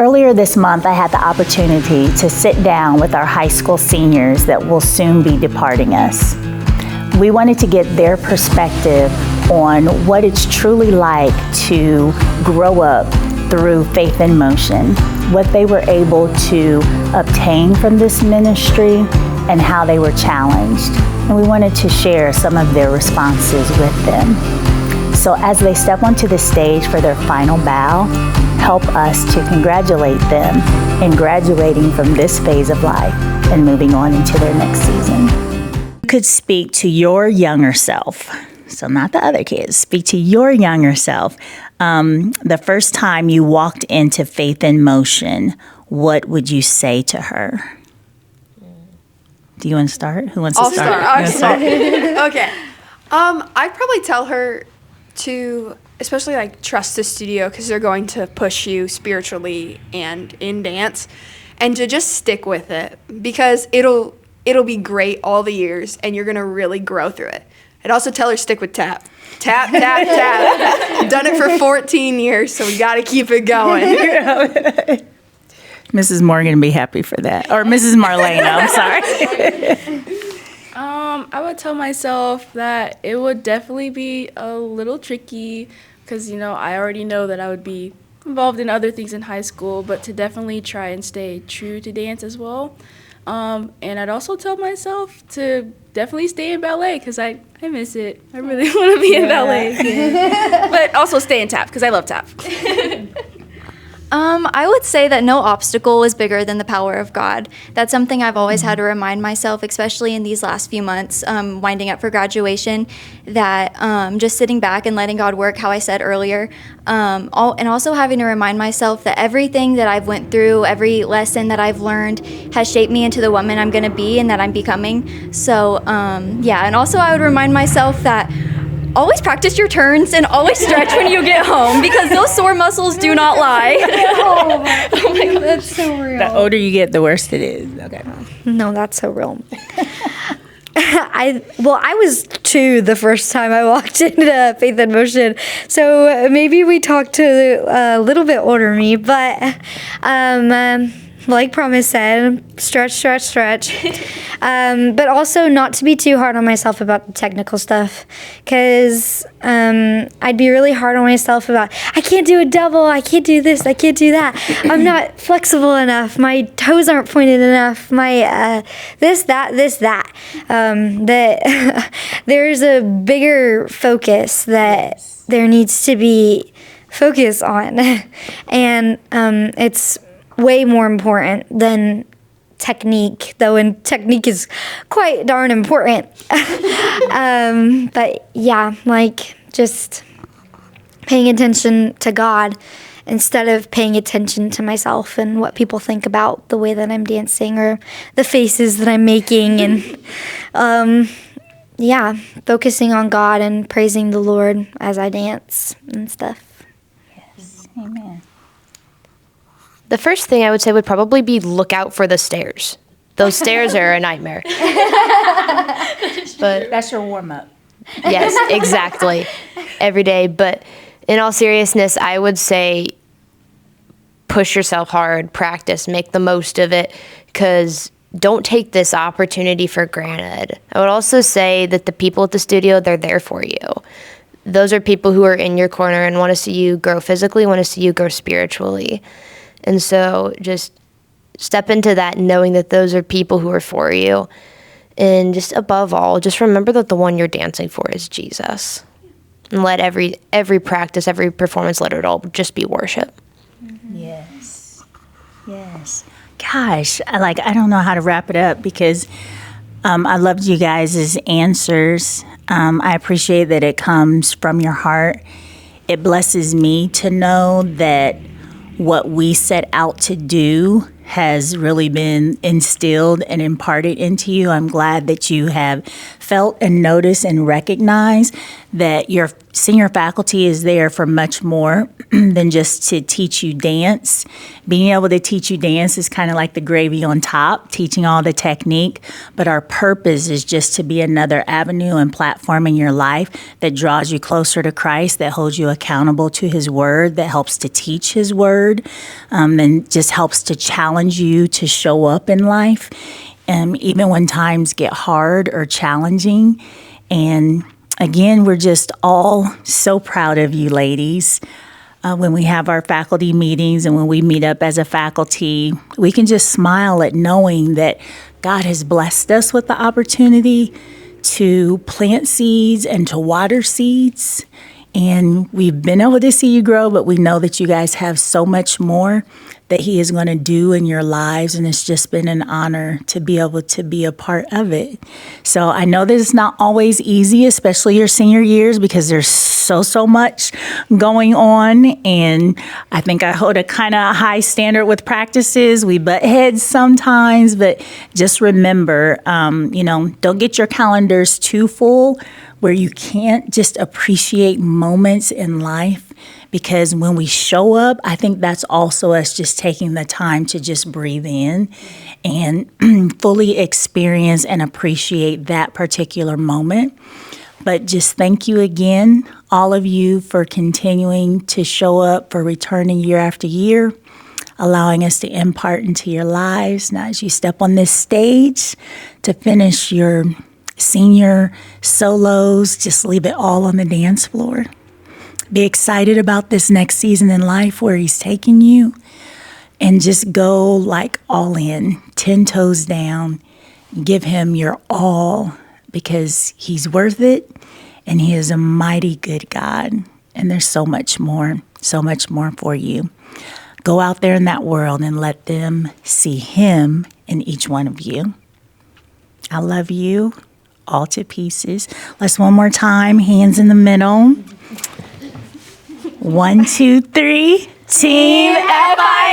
Earlier this month, I had the opportunity to sit down with our high school seniors that will soon be departing us. We wanted to get their perspective on what it's truly like to grow up through Faith in Motion, what they were able to obtain from this ministry, and how they were challenged. And we wanted to share some of their responses with them. So as they step onto the stage for their final bow, help us to congratulate them in graduating from this phase of life and moving on into their next season. You could speak to your younger self, so not the other kids, speak to your younger self. The first time you walked into Faith in Motion, what would you say to her? Do you want to start? Who wants to start? I'll start. Okay. I'd probably tell her to, especially like trust the studio, because they're going to push you spiritually and in dance, and to just stick with it, because it'll be great all the years and you're gonna really grow through it. I'd also tell her stick with tap. Tap, tap, tap. Done it for 14 years, so we gotta keep it going. Mrs. Morgan would be happy for that. Or Mrs. Marlena, I'm sorry. I would tell myself that it would definitely be a little tricky because, I already know that I would be involved in other things in high school, but to definitely try and stay true to dance as well. And I'd also tell myself to definitely stay in ballet because I miss it. I really want to be in ballet again. But also stay in tap because I love tap. I would say that no obstacle is bigger than the power of God. That's something I've always had to remind myself, especially in these last few months, winding up for graduation, that just sitting back and letting God work, how I said earlier, and also having to remind myself that everything that I've went through, every lesson that I've learned has shaped me into the woman I'm going to be and that I'm becoming. So, and also I would remind myself that always practice your turns and always stretch when you get home because those sore muscles do not lie. Oh my God, that's so real. The older you get, the worse it is. Okay. No, that's so real. I was 2 the first time I walked into Faith in Motion, so maybe we talked to a little bit older me, but like Promise said, stretch. But also not to be too hard on myself about the technical stuff, because I'd be really hard on myself about, I can't do a double, I can't do this, I can't do that. I'm not flexible enough, my toes aren't pointed enough, my this, that. That there's a bigger focus that there needs to be focus on. And it's way more important than technique, though, and technique is quite darn important. But yeah, just paying attention to God instead of paying attention to myself and what people think about the way that I'm dancing or the faces that I'm making, and focusing on God and praising the Lord as I dance and stuff. Yes, amen. The first thing I would say would probably be look out for the stairs. Those stairs are a nightmare. But That's your warm-up. yes, exactly. Every day. But in all seriousness, I would say push yourself hard, practice, make the most of it, because don't take this opportunity for granted. I would also say that the people at the studio, they're there for you. Those are people who are in your corner and want to see you grow physically, want to see you grow spiritually. And so just step into that knowing that those are people who are for you. And just above all, just remember that the one you're dancing for is Jesus. And let every practice, every performance, let it all just be worship. Mm-hmm. Yes. Gosh, I don't know how to wrap it up because I loved you guys' answers. I appreciate that it comes from your heart. It blesses me to know that what we set out to do has really been instilled and imparted into you. I'm glad that you have felt and noticed and recognized that your senior faculty is there for much more than just to teach you dance. Being able to teach you dance is kind of like the gravy on top, teaching all the technique, but our purpose is just to be another avenue and platform in your life that draws you closer to Christ, that holds you accountable to His Word, that helps to teach His Word, and just helps to challenge you to show up in life, even when times get hard or challenging. And again, we're just all so proud of you ladies. When we have our faculty meetings and when we meet up as a faculty, we can just smile at knowing that God has blessed us with the opportunity to plant seeds and to water seeds. And we've been able to see you grow, but we know that you guys have so much more that He is going to do in your lives. And it's just been an honor to be able to be a part of it. So I know that it's not always easy, especially your senior years, because there's so much going on. And I think I hold a kind of high standard with practices. We butt heads sometimes, but just remember, don't get your calendars too full where you can't just appreciate moments in life, because when we show up, I think that's also us just taking the time to just breathe in and fully experience and appreciate that particular moment. But just thank you again, all of you, for continuing to show up, for returning year after year, allowing us to impart into your lives. Now, as you step on this stage to finish your senior solos, just leave it all on the dance floor. Be excited about this next season in life where He's taking you, and just go like all in, 10 toes down. Give Him your all, because He's worth it and He is a mighty good God. And there's so much more for you. Go out there in that world and let them see Him in each one of you. I love you all to pieces. Let's one more time, hands in the middle. 1, 2, 3. Team FIM.